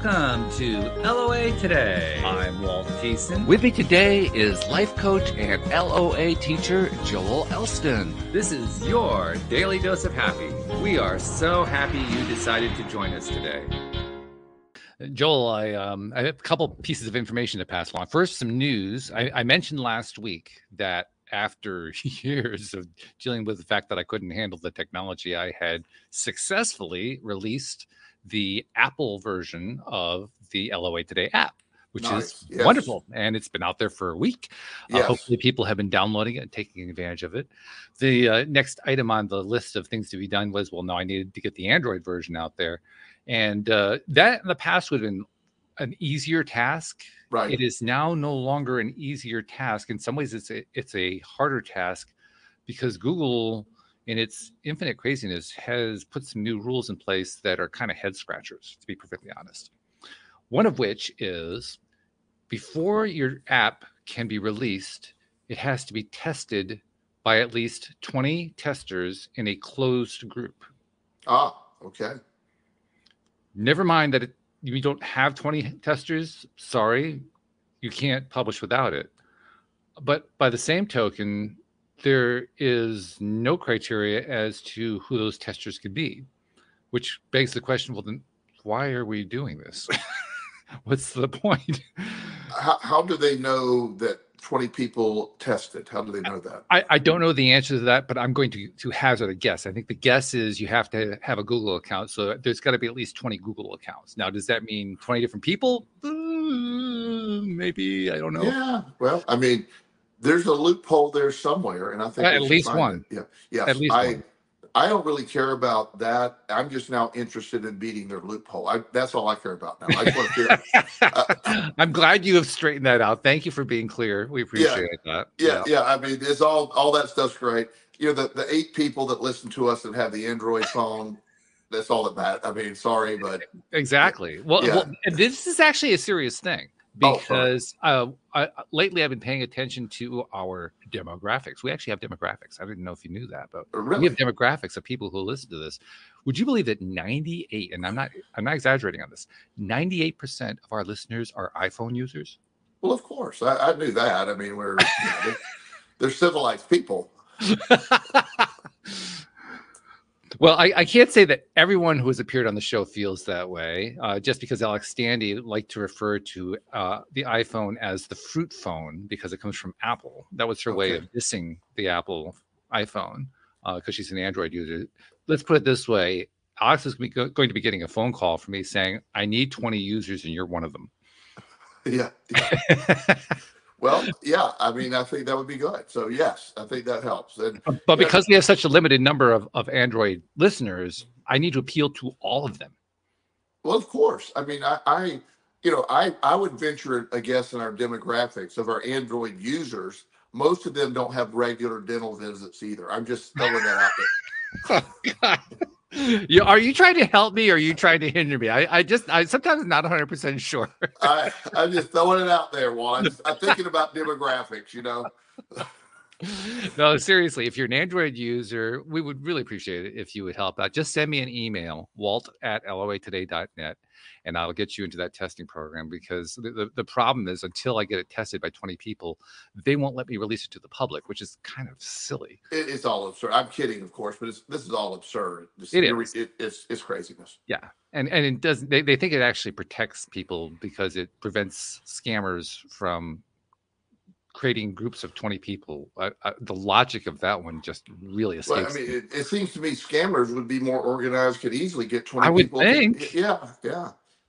Welcome to LOA Today. I'm Walt. With me today is life coach and LOA teacher Joel Elston. This is your daily dose of happy. We are so happy you decided to join us today. Joel, I have a couple pieces of information to pass along. First, some news. I mentioned last week that after years of dealing with the fact that I couldn't handle the technology, I had successfully released the Apple version of the LOA Today app, which is wonderful. And it's been out there for a week. Hopefully people have been downloading it and taking advantage of it. The next item on the list of things to be done was, well, no, I needed to get the Android version out there. And that in the past would have been an easier task. Right. It is now no longer an easier task. In some ways, it's a harder task because Google, in its infinite craziness, has put some new rules in place that are kind of head scratchers, to be perfectly honest. One of which is before your app can be released, it has to be tested by at least 20 testers in a closed group. Ah, okay. Never mind that you don't have 20 testers. Sorry, you can't publish without it. But by the same token, there is no criteria as to who those testers could be, which begs the question, well, then why are we doing this? What's the point? How do they know that 20 people tested? How do they know that? I don't know the answer to that, but I'm going to hazard a guess. I think the guess is you have to have a Google account. So there's got to be at least 20 Google accounts. Now, does that mean 20 different people? Maybe. I don't know. Yeah. Well, I mean, there's a loophole there somewhere. And I think at least one. Yeah. Yes. At least one. I don't really care about that. I'm just now interested in beating their loophole. That's all I care about now. I just want to I'm glad you have straightened that out. Thank you for being clear. We appreciate that. Yeah. I mean, it's all that stuff's great. You know, the 8 people that listen to us that have the Android phone, that's all that matters. I mean, sorry, but exactly. Well, this is actually a serious thing. Because lately I've been paying attention to our demographics. We actually have demographics. I didn't know if you knew that, but we have demographics of people who listen to this. Would you believe that 98, and I'm not exaggerating on this, 98% of our listeners are iPhone users? Well, of course. I knew that. I mean, they're civilized people. Well, I can't say that everyone who has appeared on the show feels that way, just because Alex Standy liked to refer to the iPhone as the fruit phone because it comes from Apple. That was her way of dissing the Apple iPhone because she's an Android user. Let's put it this way. Alex is going to be getting a phone call from me saying, I need 20 users and you're one of them. Yeah. Well, yeah, I mean, I think that would be good. So, yes, I think that helps. But because we have such a limited number of Android listeners, I need to appeal to all of them. Well, of course. I mean, I would venture a guess in our demographics of our Android users. Most of them don't have regular dental visits either. I'm just throwing that out there. Oh, God. Are you trying to help me or are you trying to hinder me? I sometimes not 100% sure. I'm just throwing it out there, Walt. I'm thinking about demographics, No, seriously, if you're an Android user, we would really appreciate it if you would help out. Just send me an email, walt@loatoday.net, and I'll get you into that testing program because the problem is until I get it tested by 20 people, they won't let me release it to the public, which is kind of silly. It's all absurd. I'm kidding, of course, but this is all absurd. It's craziness. Yeah. And it doesn't, they think it actually protects people because it prevents scammers from creating groups of 20 people. The logic of that one just really escapes. Well, I mean, it seems to me scammers would be more organized, could easily get 20 people. I would think. Yeah.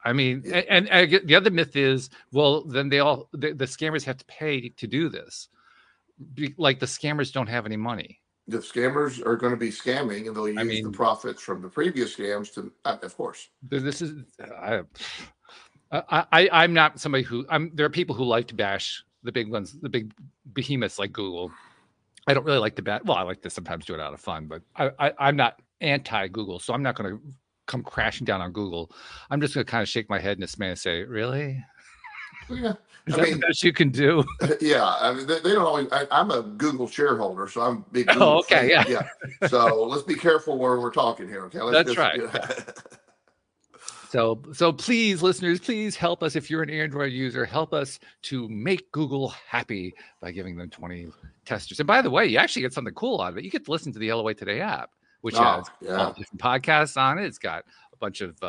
I mean, and the other myth is, well, then the scammers have to pay to do this. Like the scammers don't have any money. The scammers are going to be scamming, and they'll use the profits from the previous scams to, of course. This is, I'm not somebody who, there are people who like to bash the big ones, the big behemoths like Google. I don't really like to bat. Well, I like to sometimes do it out of fun, but I'm not anti-Google, so I'm not going to come crashing down on Google. I'm just going to kind of shake my head in dismay and say, really? Yeah. Is that the best you can do? Yeah. I mean, they don't always, I'm a Google shareholder, so I'm a big Google okay. fan. Yeah. So let's be careful where we're talking here. Okay. That's right. So please, listeners, please help us. If you're an Android user, help us to make Google happy by giving them 20 testers. And by the way, you actually get something cool out of it. You get to listen to the LOA Today app, which has all different podcasts on it. It's got a bunch of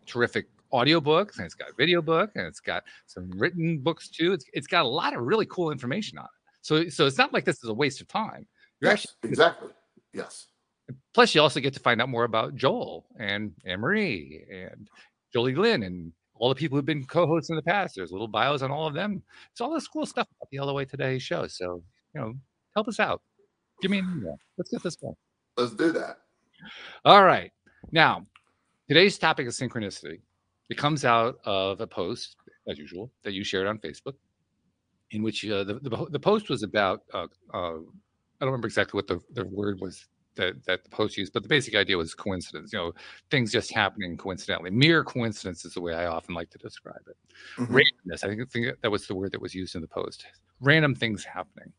terrific audiobooks, and it's got a video book, and it's got some written books too. It's got a lot of really cool information on it. So it's not like this is a waste of time. Exactly. Yes. Plus, you also get to find out more about Joel and Anne-Marie and Jolie Lynn and all the people who've been co-hosts in the past. There's little bios on all of them. It's all this cool stuff about the LOA Today show. So, help us out. Give me an email. Let's get this going. Let's do that. All right. Now, today's topic is synchronicity. It comes out of a post, as usual, that you shared on Facebook, in which the post was about, I don't remember exactly what the word was that the post used, but the basic idea was coincidence. Things just happening coincidentally. Mere coincidence is the way I often like to describe it. Mm-hmm. Randomness, I think that was the word that was used in the post. Random things happening.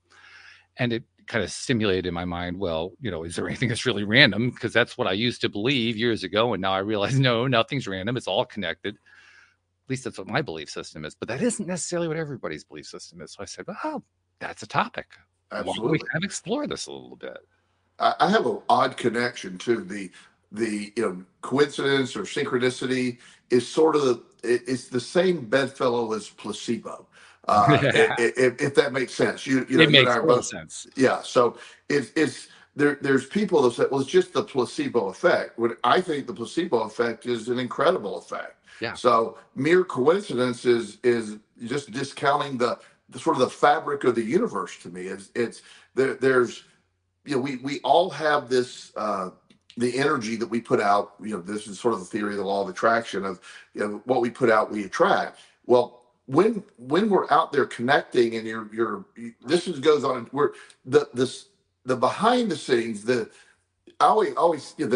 And it kind of stimulated in my mind, well, is there anything that's really random? Because that's what I used to believe years ago. And now I realize, no, nothing's random. It's all connected. At least that's what my belief system is. But that isn't necessarily what everybody's belief system is. So I said, well, that's a topic. Absolutely. Why don't we kind of explore this a little bit? I have an odd connection to the coincidence or synchronicity is sort of it's the same bedfellow as placebo. If that makes sense, it makes total sense. Yeah. So it's there's people that say, well, it's just the placebo effect. When I think the placebo effect is an incredible effect. Yeah. So mere coincidence is just discounting the sort of the fabric of the universe to me. There's we all have this the energy that we put out. This is sort of the theory of the law of attraction of what we put out we attract. Well, when we're out there connecting and this goes on, we're the behind the scenes, the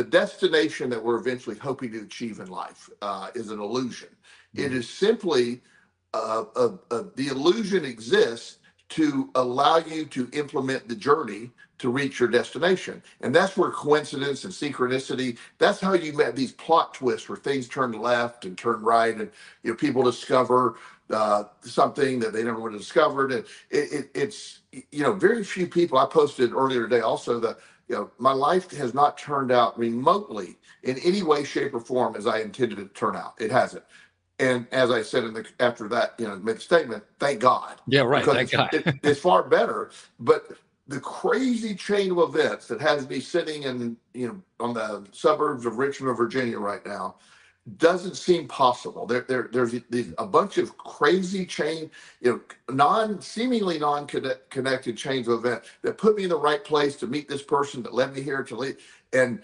destination that we're eventually hoping to achieve in life is an illusion. Mm-hmm. It is simply the illusion exists to allow you to implement the journey to reach your destination. And that's where coincidence and synchronicity, that's how you met these plot twists where things turn left and turn right, and people discover something that they never would have discovered. And it's very few people. I posted earlier today also that my life has not turned out remotely in any way, shape, or form as I intended it to turn out. It hasn't. And as I said after that, made the statement, thank God. Yeah, right. Thank God. It's far better. But the crazy chain of events that has me sitting in, on the suburbs of Richmond, Virginia right now, doesn't seem possible. There's a bunch of crazy chain, seemingly non-connected chains of events that put me in the right place to meet this person that led me here to leave. And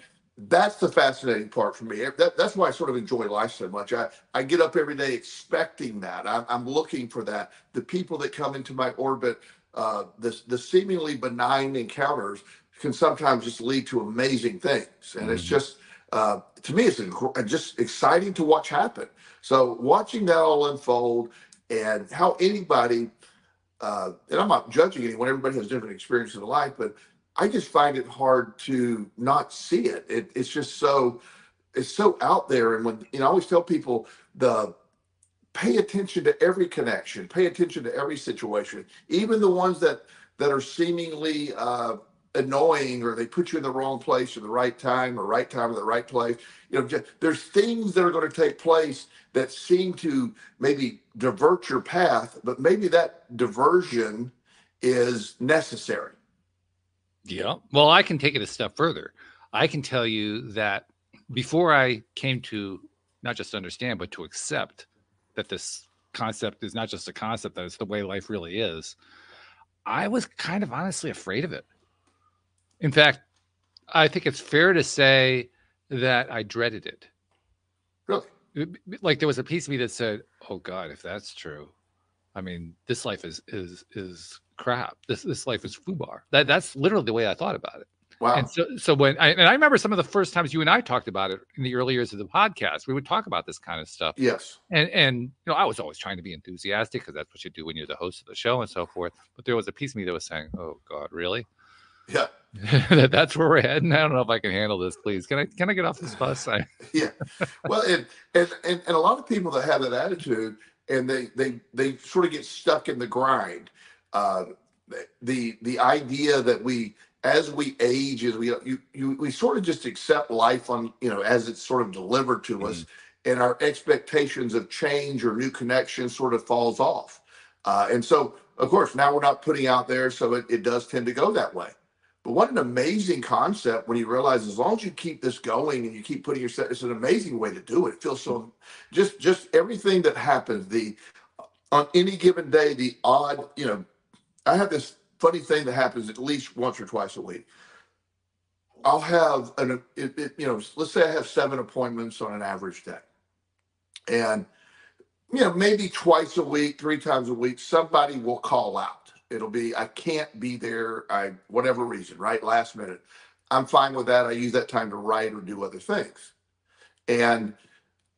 that's the fascinating part for me. That's why I sort of enjoy life so much. I get up every day expecting that. I'm looking for that. The people that come into my orbit, the seemingly benign encounters can sometimes just lead to amazing things. And it's just, to me, it's just exciting to watch happen. So watching that all unfold and how anybody, and I'm not judging anyone, everybody has different experiences in life, but I just find it hard to not see it. It's just it's so out there. And when, I always tell people pay attention to every connection, pay attention to every situation, even the ones that are seemingly annoying, or they put you in the wrong place at the right time in the right place. There's things that are going to take place that seem to maybe divert your path, but maybe that diversion is necessary. Yeah. Well, I can take it a step further. I can tell you that before I came to not just understand, but to accept that this concept is not just a concept, that it's the way life really is, I was kind of honestly afraid of it. In fact, I think it's fair to say that I dreaded it. Really? Like there was a piece of me that said, oh God, if that's true, I mean, this life is crap. This life is foobar. That's literally the way I thought about it. Wow. And so when I remember some of the first times you and I talked about it in the early years of the podcast, we would talk about this kind of stuff. Yes. And I was always trying to be enthusiastic because that's what you do when you're the host of the show and so forth. But there was a piece of me that was saying, oh God, really? Yeah. That's where we're heading. I don't know if I can handle this. Please, can I get off this bus? Yeah. Well, and a lot of people that have that attitude, and they sort of get stuck in the grind. Uh, the idea that as we age, as we sort of just accept life on, as it's sort of delivered to us, and our expectations of change or new connections sort of falls off. And so, of course, now we're not putting out there, so it does tend to go that way. But what an amazing concept when you realize, as long as you keep this going and you keep putting yourself, it's an amazing way to do it. It feels so, just everything that happens, on any given day, the odd, I have this funny thing that happens at least once or twice a week. I'll have let's say I have 7 appointments on an average day. And, maybe twice a week, 3 times a week, somebody will call out. It'll be, I can't be there, whatever reason, right? Last minute. I'm fine with that. I use that time to write or do other things. And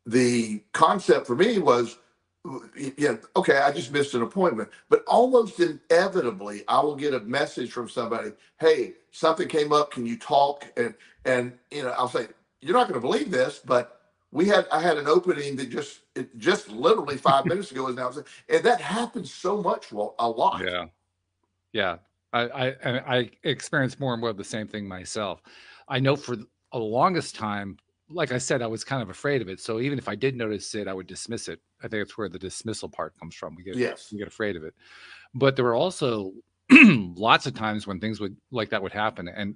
the concept for me was, yeah, okay, I just missed an appointment. But almost inevitably, I will get a message from somebody, hey, something came up, can you talk? And I'll say, you're not going to believe this, but I had an opening that just literally 5 minutes ago is now. And that happens so much, well, a lot. Yeah. Yeah. I experience more and more of the same thing myself. I know for the longest time, like I said, I was kind of afraid of it. So even if I did notice it, I would dismiss it. I think it's where the dismissal part comes from. We get afraid of it. But there were also lots of times when things like that would happen, and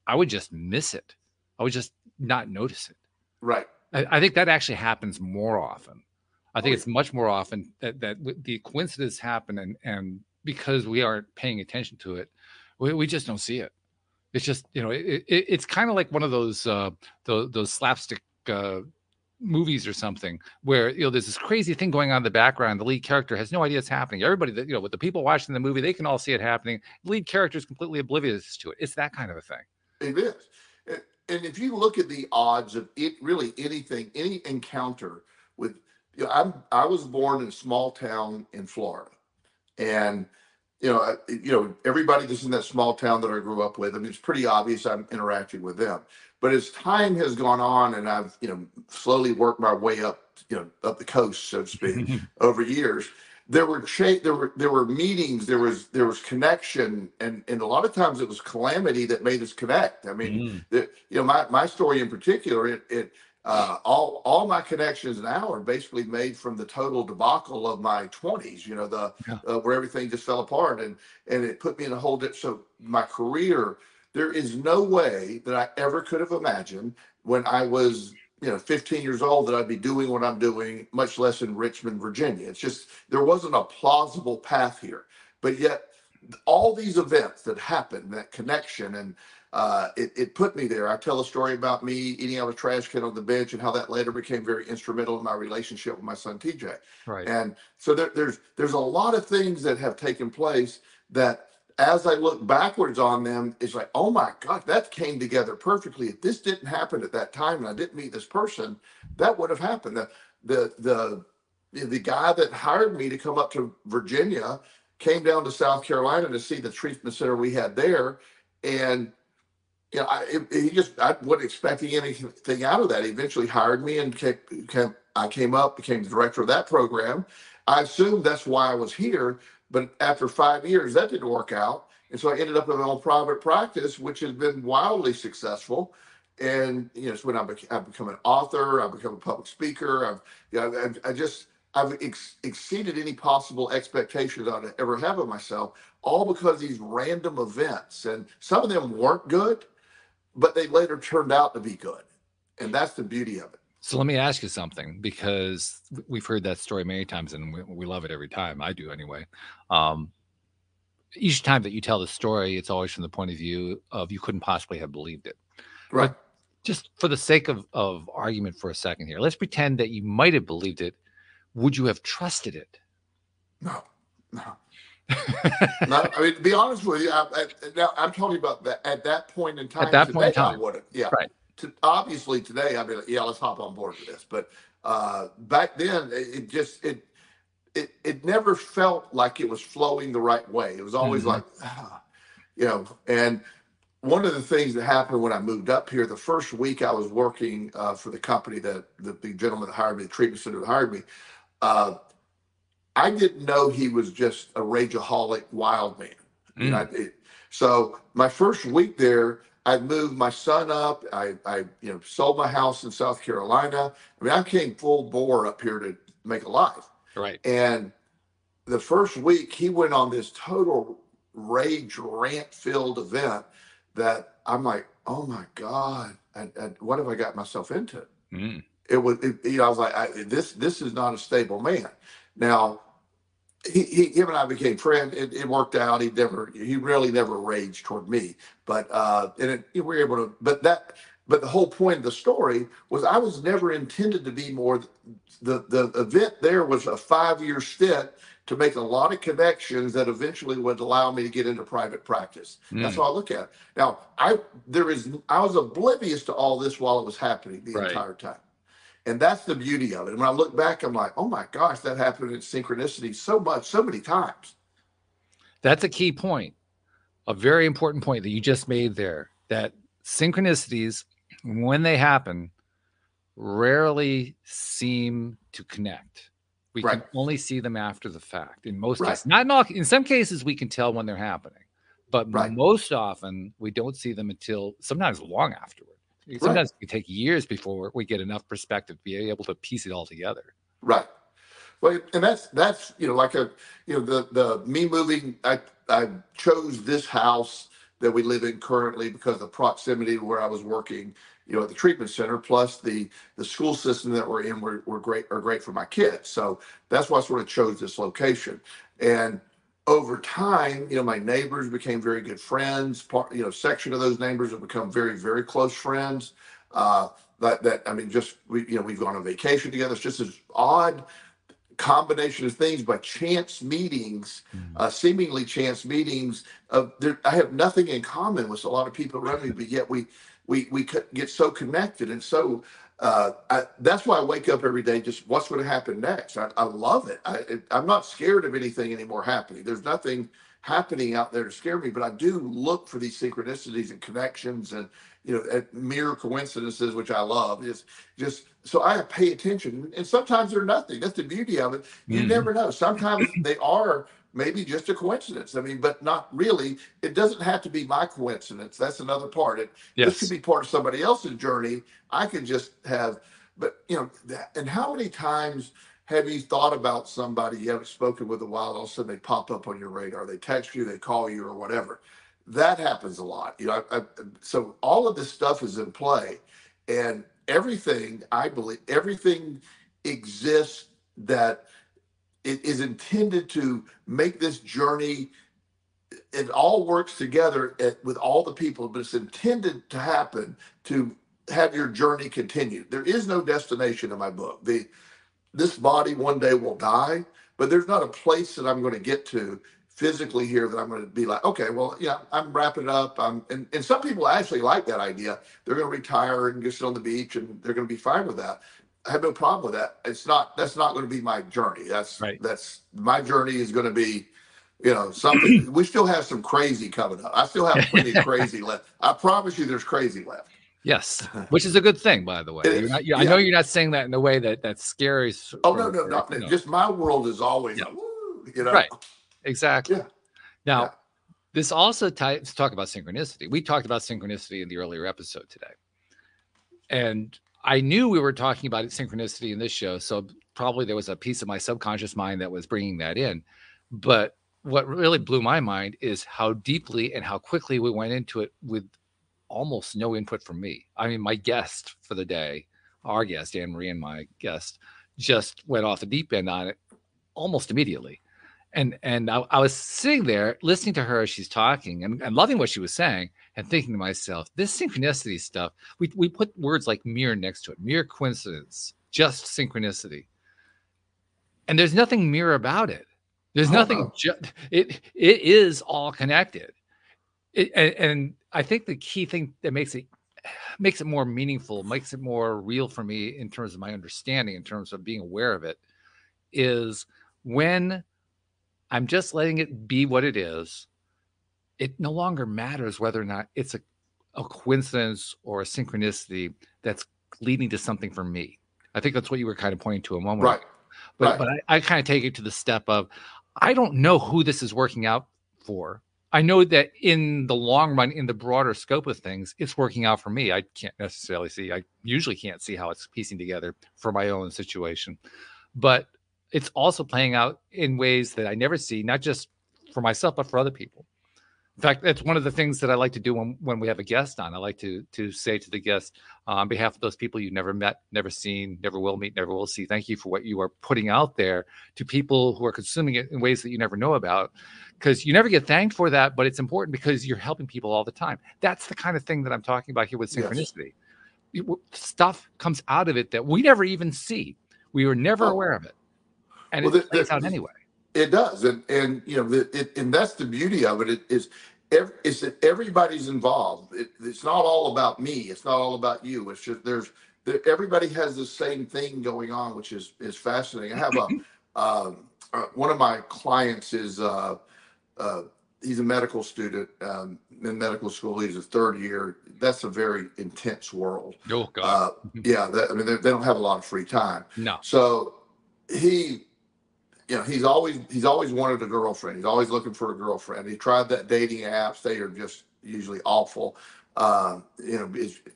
I would just miss it. I would just not notice it. Right. I think that actually happens more often. I think it's much more often that the coincidence happen, and because we aren't paying attention to it, we just don't see it. It's just, it's kind of like one of those slapstick movies or something where, there's this crazy thing going on in the background. The lead character has no idea it's happening. Everybody that, with the people watching the movie, they can all see it happening. The lead character is completely oblivious to it. It's that kind of a thing. It is. And if you look at the odds of it, really anything, any encounter with, I was born in a small town in Florida, and everybody that's in that small town that I grew up with, I mean, it's pretty obvious I'm interacting with them. But as time has gone on, and I've slowly worked my way up, up the coast, so to speak, over years, there were meetings, there was connection, and a lot of times it was calamity that made us connect. I mean, my story in particular, all my connections now are basically made from the total debacle of my 20s, where everything just fell apart, and it put me in a whole so my career, there is no way that I ever could have imagined when I was 15 years old that I'd be doing what I'm doing, much less in Richmond, Virginia. It's just, there wasn't a plausible path here. But yet all these events that happened, that connection, and it put me there. I tell a story about me eating out of a trash can on the bench and how that later became very instrumental in my relationship with my son, TJ. Right. And so there's a lot of things that have taken place that, as I look backwards on them, it's like, oh my God, that came together perfectly. If this didn't happen at that time and I didn't meet this person, that would have happened. The guy that hired me to come up to Virginia came down to South Carolina to see the treatment center we had there. And I wasn't expecting anything out of that. He eventually hired me, and I came up, became the director of that program. I assumed that's why I was here. But after 5 years, that didn't work out. And so I ended up in my own private practice, which has been wildly successful. And, it's when I've become an author, I've become a public speaker. I've exceeded any possible expectations I'd ever have of myself, all because of these random events. And some of them weren't good, but they later turned out to be good. And that's the beauty of it. So let me ask you something, because we've heard that story many times, and we love it every time. I do anyway. Each time that you tell the story, it's always from the point of view of you couldn't possibly have believed it. Right. But just for the sake of argument for a second here, let's pretend that you might have believed it. Would you have trusted it? No. No, I mean, to be honest with you, I'm talking about that at that point in time. At that point in time, I would have. Yeah. Right. Obviously today I'd be like, yeah, let's hop on board with this. But back then it never felt like it was flowing the right way. It was always like, and one of the things that happened when I moved up here, the first week I was working for the company that the gentleman that hired me, the treatment center that hired me, uh, I didn't know he was just a rageaholic wild man. You know, so my first week there, I moved my son up. I sold my house in South Carolina. I mean, I came full bore up here to make a life. Right. And the first week, he went on this total rage rant filled event that I'm like, oh my God, what have I got myself into? It was, I was like, this is not a stable man. Now, him and I became friends. It worked out. He really never raged toward me, but we were able to. But the whole point of the story was I was never intended to be more. The event there was a 5-year stint to make a lot of connections that eventually would allow me to get into private practice. That's how I look at it. Now, I was oblivious to all this while it was happening the entire time. And that's the beauty of it. And when I look back, I'm like, oh my gosh, that happened in Synchronicity so many times. That's a key point, a very important point that you just made there, that synchronicities, when they happen, rarely seem to connect. We can only see them after the fact. In most cases, not in all, in some cases, we can tell when they're happening, but most often we don't see them until sometimes long afterward. Sometimes it can take years before we get enough perspective to be able to piece it all together. Right. Well, and that's like the me moving. I chose this house that we live in currently because of the proximity to where I was working, at the treatment center, plus the school system that we're in are great for my kids. So that's why I sort of chose this location. And over time, my neighbors became very good friends. Section of those neighbors have become very, very close friends. We've gone on vacation together. It's just this odd combination of things, by chance meetings, seemingly chance meetings. I have nothing in common with a lot of people around me, but yet we get so connected. And so that's why I wake up every day, just what's going to happen next. I love it. I'm not scared of anything anymore happening. There's nothing happening out there to scare me, but I do look for these synchronicities and connections and mere coincidences, which I love. Is just so I pay attention, and sometimes they're nothing. That's the beauty of it. You never know. Sometimes they are maybe just a coincidence. I mean, but not really. It doesn't have to be my coincidence. That's another part. This could be part of somebody else's journey. I could just have, but and how many times have you thought about somebody you haven't spoken with a while, all of a sudden they pop up on your radar, they text you, they call you, or whatever? That happens a lot. So all of this stuff is in play, and I believe everything exists that it is intended to make this journey. It all works together with all the people, but it's intended to happen to have your journey continue. There is no destination in my book. This body one day will die, but there's not a place that I'm going to get to physically here that I'm going to be like, okay, well, I'm wrapping it up. And some people actually like that idea. They're going to retire and just sit on the beach, and they're going to be fine with that. I have no problem with that. That's not going to be my journey. That's my journey is going to be, something. We still have some crazy coming up. I still have plenty of crazy left. I promise you there's crazy left. Yes, which is a good thing, by the way. I know you're not saying that in a way that's scary. Oh, no. Just my world is always, woo, Right, exactly. Yeah. Now, this also ties, talk about synchronicity. We talked about synchronicity in the earlier episode today. And I knew we were talking about synchronicity in this show, so probably there was a piece of my subconscious mind that was bringing that in. But what really blew my mind is how deeply and how quickly we went into it with almost no input from me. I mean, my guest for the day, our guest, Anne Marie, and my guest, just went off the deep end on it almost immediately. And I was sitting there listening to her as she's talking and loving what she was saying and thinking to myself, this synchronicity stuff, we put words like mere next to it, mere coincidence, just synchronicity. And there's nothing mere about it. There's nothing, it is all connected. And I think the key thing that makes it more meaningful, makes it more real for me in terms of my understanding, in terms of being aware of it, is when I'm just letting it be what it is, it no longer matters whether or not it's a coincidence or a synchronicity that's leading to something for me. I think that's what you were kind of pointing to a moment Right. ago. But Right. I kind of take it to the step of, I don't know who this is working out for. I know that in the long run, in the broader scope of things, it's working out for me. I can't necessarily see, I usually can't see how it's piecing together for my own situation. But it's also playing out in ways that I never see, not just for myself, but for other people. In fact, that's one of the things that I like to do when we have a guest on. I like to say to the guest, on behalf of those people you've never met, never seen, never will meet, never will see, thank you for what you are putting out there to people who are consuming it in ways that you never know about, because you never get thanked for that, but it's important because you're helping people all the time. That's the kind of thing that I'm talking about here with synchronicity. Yes. Stuff comes out of it that we never even see. We were never aware of it, and it plays out anyway. It does, and you know, and that's the beauty of it. Is that everybody's involved. It's not all about me. It's not all about you. It's just everybody has the same thing going on, which is fascinating. I have one of my clients is he's a medical student in medical school. He's a third year. That's a very intense world. Oh God. Yeah, I mean, they don't have a lot of free time. No. So he. You know, he's always wanted a girlfriend. He's always looking for a girlfriend. He tried that dating apps. They are just usually awful. You know,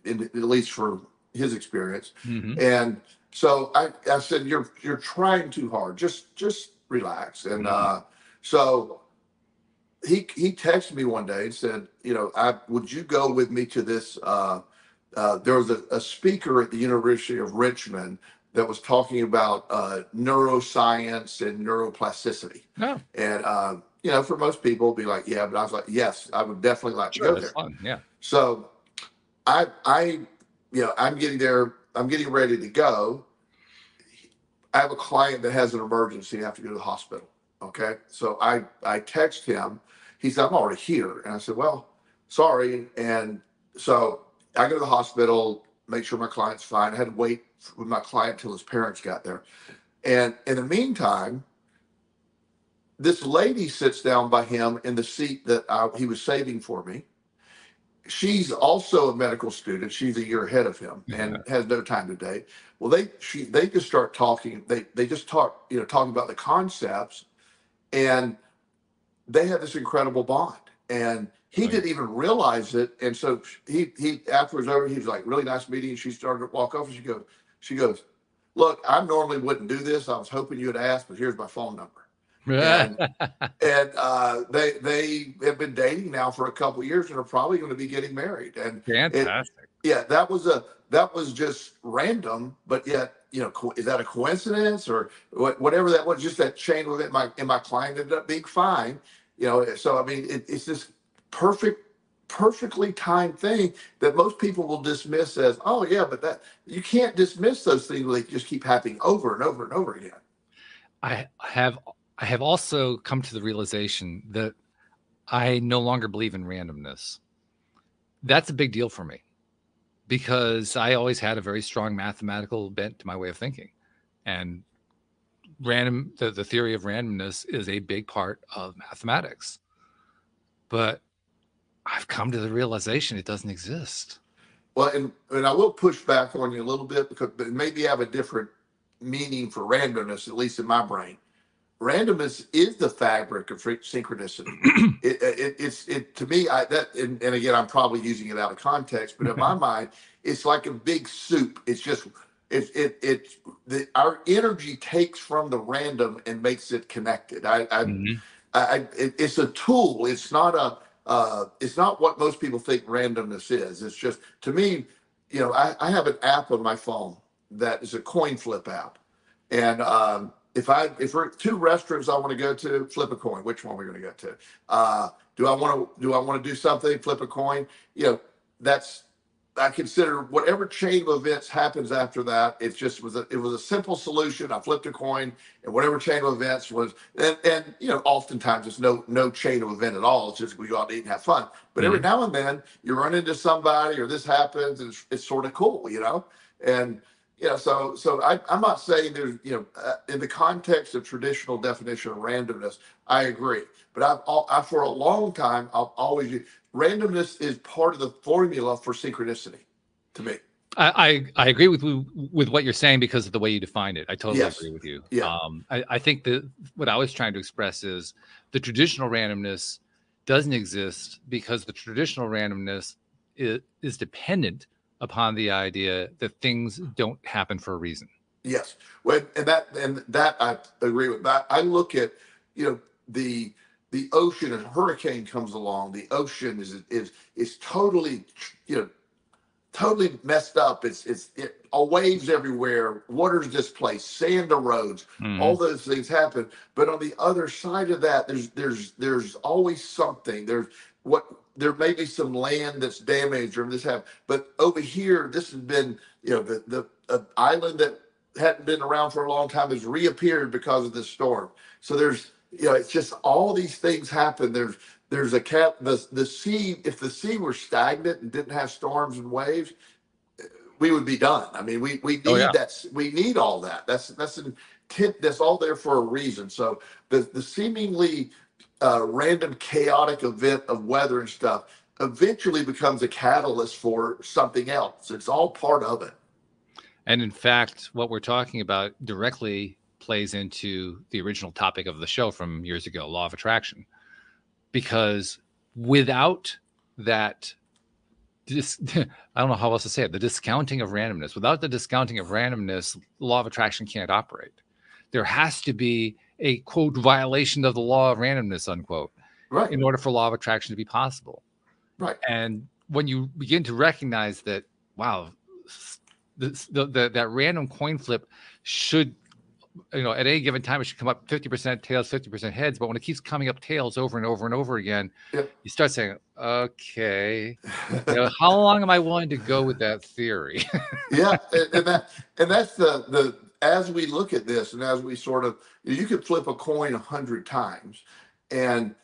at least for his experience. Mm-hmm. And so I said, you're trying too hard. Just relax. And so he texted me one day and said, you know, would you go with me to this? There was a speaker at the University of Richmond that was talking about neuroscience and neuroplasticity. Oh. And, you know, for most people, it'd be like, yeah, but I was like, yes, I would definitely like to go there. Fun. Yeah. So you know, I'm getting ready to go. I have a client that has an emergency. I have to go to the hospital. Okay. So I text him. He said, I'm already here. And I said, well, sorry. And so I go to the hospital, make sure my client's fine. I had to wait with my client till his parents got there. And in the meantime, this lady sits down by him in the seat that he was saving for me. She's also a medical student. She's a year ahead of him and has no time to date. Well, they just start talking. They just talk, you know, talking about the concepts, and they have this incredible bond. And he didn't even realize it. And so he after it was over, he was like, really nice meeting. And she started to walk off, and she goes, look, I normally wouldn't do this. I was hoping you would ask, but here's my phone number. And they have been dating now for a couple of years and are probably going to be getting married. And fantastic. That was just random, but yet, you know, is that a coincidence or whatever that was? Just that chain of it. My client ended up being fine, you know. So I mean, it's this perfectly timed thing that most people will dismiss as, oh yeah, but that you can't dismiss those things. They just keep happening over and over and over again. I have also come to the realization that I no longer believe in randomness. That's a big deal for me because I always had a very strong mathematical bent to my way of thinking. And the theory of randomness is a big part of mathematics. But I've come to the realization it doesn't exist. Well, and I will push back on you a little bit because it maybe have a different meaning for randomness, at least in my brain. Randomness is the fabric of synchronicity. It's to me, and again, I'm probably using it out of context, but in my mind, it's like a big soup. It's just our energy takes from the random and makes it connected. It's a tool. It's not what most people think randomness is. It's just, to me, you know, I have an app on my phone that is a coin flip app, and if we're at two restaurants I want to go to, flip a coin. Which one are we going to go to? Do I want to do something? Flip a coin. You know, I consider whatever chain of events happens after that. It was a simple solution. I flipped a coin, and whatever chain of events was, and you know, oftentimes it's no chain of event at all. It's just we go out to eat and have fun. But every now and then you run into somebody, or this happens, and it's sort of cool, you know. And I'm not saying there's, in the context of traditional definition of randomness, I agree. But for a long time, I've always randomness is part of the formula for synchronicity to me. I agree with what you're saying because of the way you defined it. I totally Yes. agree with you. Yeah. I think that what I was trying to express is the traditional randomness doesn't exist because the traditional randomness is dependent upon the idea that things don't happen for a reason. Yes. And that I agree with. But I look at, the ocean, and a hurricane comes along. The ocean is totally, totally messed up. It waves everywhere, water's displaced, sand erodes, all those things happen. But on the other side of that, there's always something. There may be some land that's damaged or this happened. But over here, this has been, the island that hadn't been around for a long time has reappeared because of this storm. So there's, it's just all these things happen. There's the sea. If the sea were stagnant and didn't have storms and waves, we would be done. I mean, we need that. We need all that. That's all there for a reason. So the seemingly random chaotic event of weather and stuff eventually becomes a catalyst for something else. It's all part of it. And in fact, what we're talking about directly plays into the original topic of the show from years ago, law of attraction. Because without that, I don't know how else to say it, the discounting of randomness, without the discounting of randomness, the law of attraction can't operate. There has to be a, quote, violation of the law of randomness, unquote, right, in order for law of attraction to be possible. Right. And when you begin to recognize that, wow, that random coin flip should, at any given time, it should come up 50% tails, 50% heads. But when it keeps coming up tails over and over and over again, you start saying, okay, how long am I willing to go with that theory? Yeah. And that's the as we look at this, and as we sort of, you could flip a coin 100 times and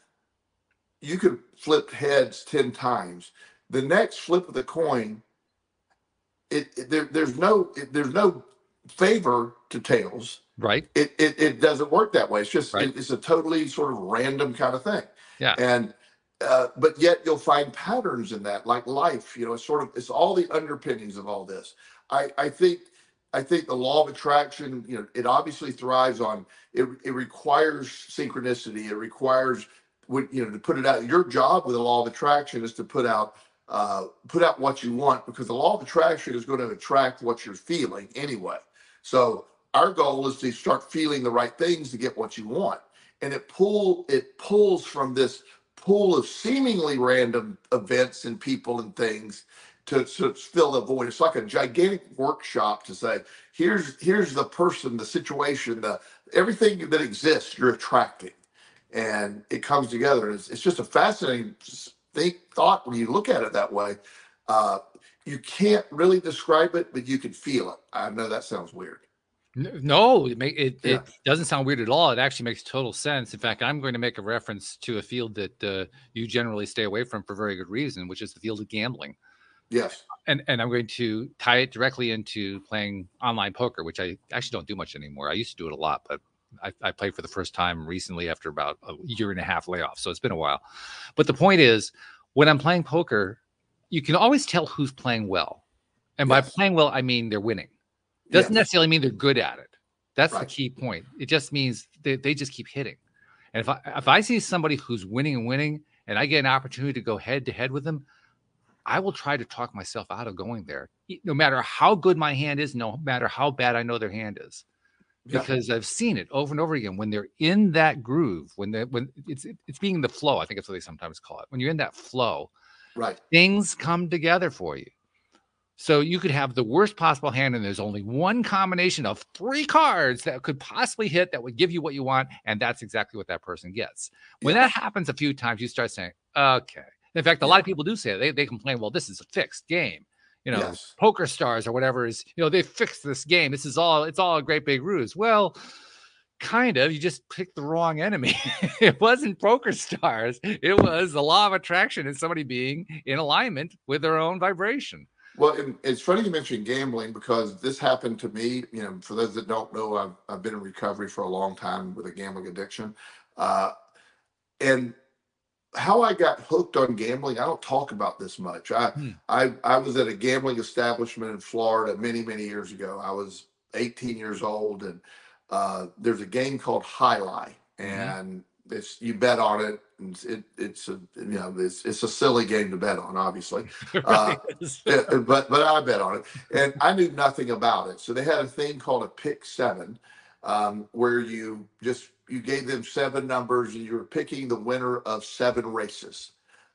you could flip heads 10 times. The next flip of the coin, there's no favor to tails. Right. It doesn't work that way. It's just, right. It's a totally sort of random kind of thing. Yeah. And, but yet you'll find patterns in that, like life, it's all the underpinnings of all this. I think the law of attraction, it obviously thrives on, it requires synchronicity. It requires, to put it out. Your job with the law of attraction is to put out what you want, because the law of attraction is going to attract what you're feeling anyway. So our goal is to start feeling the right things to get what you want. And it pulls from this pool of seemingly random events and people and things to fill the void. It's like a gigantic workshop to say, here's the person, the situation, everything that exists, you're attracting. And it comes together. It's just a fascinating thought when you look at it that way. You can't really describe it, but you can feel it. I know that sounds weird. No, it doesn't sound weird at all. It actually makes total sense. In fact, I'm going to make a reference to a field that you generally stay away from for very good reason, which is the field of gambling. Yes. And I'm going to tie it directly into playing online poker, which I actually don't do much anymore. I used to do it a lot, but I played for the first time recently after about a year and a half layoff. So it's been a while. But the point is, when I'm playing poker, you can always tell who's playing well. And by playing well, I mean they're winning. Doesn't necessarily mean they're good at it. That's the key point. It just means they just keep hitting. And if I see somebody who's winning and winning, and I get an opportunity to go head to head with them, I will try to talk myself out of going there, no matter how good my hand is, no matter how bad I know their hand is. Because I've seen it over and over again. When they're in that groove, when it's being the flow, I think that's what they sometimes call it. When you're in that flow, things come together for you. So you could have the worst possible hand, and there's only one combination of 3 cards that could possibly hit that would give you what you want, and that's exactly what that person gets. When that happens a few times, you start saying, okay. In fact, a lot of people do say it. They complain, well, this is a fixed game. Poker Stars or whatever is, they fixed this game. It's all a great big ruse. Well, kind of. You just picked the wrong enemy. It wasn't Poker Stars. It was the law of attraction and somebody being in alignment with their own vibration. Well, it's funny you mentioned gambling because this happened to me. You know, for those that don't know, I've been in recovery for a long time with a gambling addiction. Uh, and how I got hooked on gambling, I don't talk about this much. Hmm. I was at a gambling establishment in Florida many years ago. I was 18 years old, and there's a game called Highlight, Hmm. and it's you bet on it. And it's a it's a silly game to bet on, obviously. It Uh, really is. but I bet on it, and I knew nothing about it. So they had a thing called a pick seven, where you gave them seven numbers and you were picking the winner of seven races.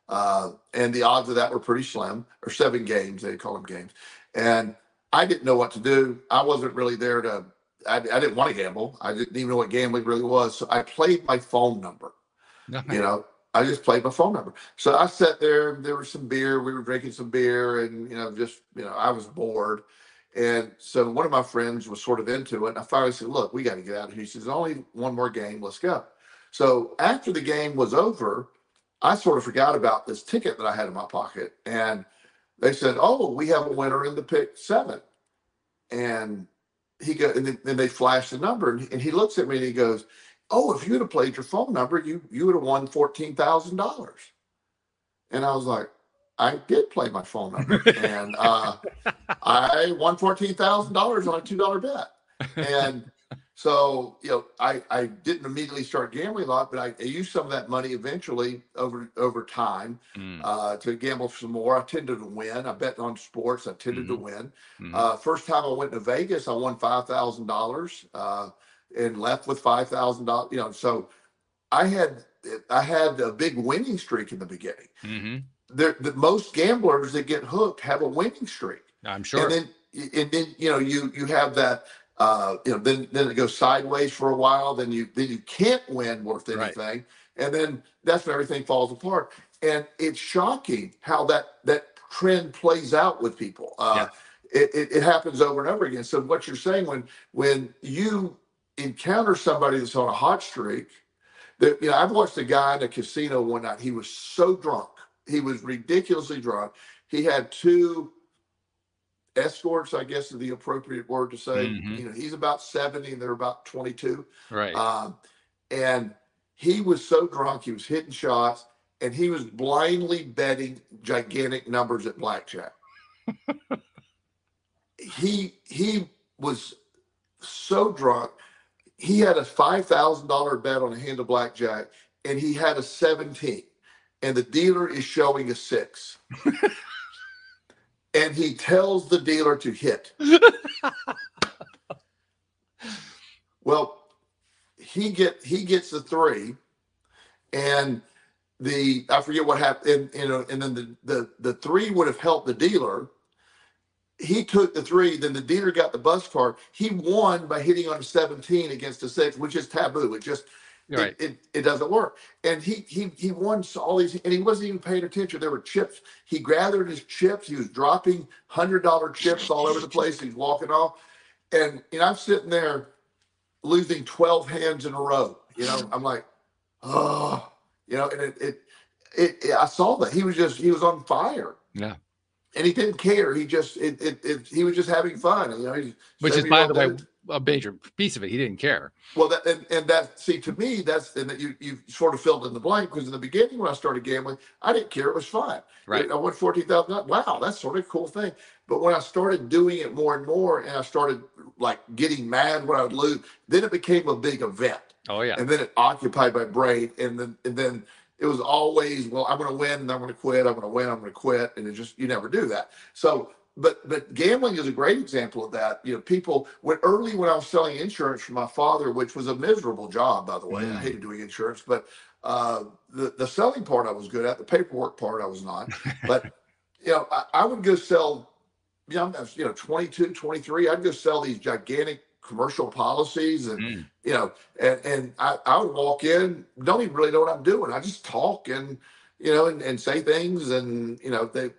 And the odds of that were pretty slim, or seven games, they call them games. And I didn't know what to do. I wasn't really there I didn't want to gamble. I didn't even know what gambling really was. So I played my phone number. You Nice. know, I just played my phone number. So I sat there, there was some beer, we were drinking some beer, and I was bored. And so one of my friends was sort of into it. And I finally said, look, we got to get out of here. He says, only one more game, let's go. So after the game was over, I sort of forgot about this ticket that I had in my pocket. And they said, oh, we have a winner in the pick seven. And then they flashed the number, and he looks at me and he goes, "Oh, if you'd have played your phone number, you would have won $14,000." And I was like, "I did play my phone number, and I won $14,000 on a $2 bet." And so, I didn't immediately start gambling a lot, but I used some of that money eventually over time Mm. to gamble some more. I tended to win. I bet on sports. I tended to Mhm. win. Mhm. First time I went to Vegas, I won $5,000 and left with $5,000. So I had I had a big winning streak in the beginning. Mhm. The most gamblers that get hooked have a winning streak, I'm and sure. then you have that then it goes sideways for a while, then you can't win worth Right. anything, and then that's when everything falls apart. And it's shocking how that trend plays out with people. Yeah. It happens over and over again. So what you're saying, when you encounter somebody that's on a hot streak, I've watched a guy in a casino one night. He was so drunk. He was ridiculously drunk. He had two escorts, I guess is the appropriate word to say. Mhm. He's about 70 and they're about 22. Right. Um, and he was so drunk, he was hitting shots, and he was blindly betting gigantic numbers at blackjack. He was so drunk. He had a $5,000 bet on a hand of blackjack, and he had a 17, and the dealer is showing a 6. And he tells the dealer to hit. Well, he gets the 3, and I forget what happened, and then the 3 would have helped the dealer. He took the 3, then the dealer got the bus card. He won by hitting on a 17 against a 6, which is taboo. Right. It doesn't work. And he won all these, and he wasn't even paying attention. There were chips. He gathered his chips. He was dropping $100 chips all over the place. He's walking off, and I'm sitting there losing 12 hands in a row. I'm like, oh, and I saw that he was on fire. Yeah. And he didn't care. He just he was just having fun. He's Which is, by the way, dude. a major piece of it. He didn't care. Well, to me, and that you sort of filled in the blank, because in the beginning when I started gambling, I didn't care. It was fun. Right. I won 14,000. Wow, that's sort of a cool thing. But when I started doing it more and more, and I started like getting mad when I would lose, then it became a big event. Oh yeah. And then it occupied my brain, and then it was always, well, I'm going to win and I'm going to quit. I'm going to win. I'm going to quit. And you never do that. So, but gambling is a great example of that. People, when I was selling insurance for my father, which was a miserable job, by the way, I hated doing insurance, but the selling part I was good at, the paperwork part I was not. But, I would go sell, I was, 22, 23, I'd go sell these gigantic commercial policies, and and I would walk in, don't even really know what I'm doing. I just talk and and say things, and they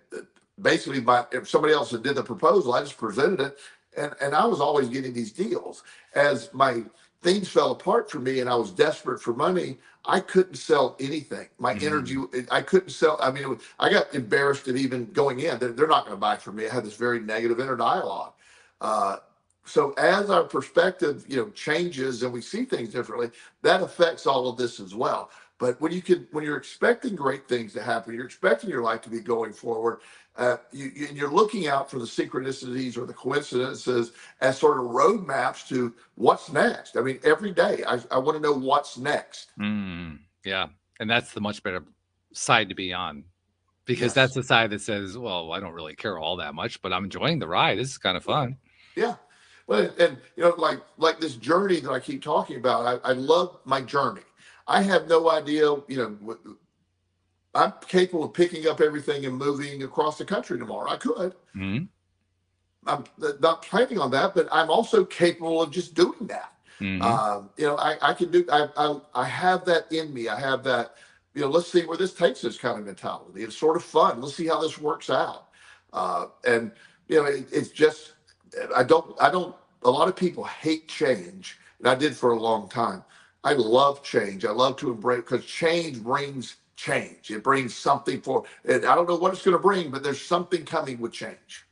basically, if somebody else did the proposal, I just presented it, and I was always getting these deals. As my things fell apart for me and I was desperate for money, I couldn't sell anything. My energy, I couldn't sell. I mean, I got embarrassed at even going in. They're not going to buy from me. I had this very negative inner dialogue. So as our perspective, changes and we see things differently, that affects all of this as well. But when you're expecting great things to happen, you're expecting your life to be going forward. You're looking out for the synchronicities or the coincidences as sort of roadmaps to what's next. I mean, every day I want to know what's next. Yeah, and that's the much better side to be on, because Yes. that's the side that says, well, I don't really care all that much, but I'm enjoying the ride. This is kind of fun. Yeah. Well, and like this journey that I keep talking about, I love my journey. I have no idea, I'm capable of picking up everything and moving across the country tomorrow. I could. Mm-hmm. I'm not planning on that, but I'm also capable of just doing that. I can do. I have that in me. I have that. Let's see where this takes us kind of mentality. It's sort of fun. Let's see how this works out. And it's just. I don't. A lot of people hate change, and I did for a long time. I love change. I love to embrace, because change brings change. It brings something for. And I don't know what it's going to bring, but there's something coming with change.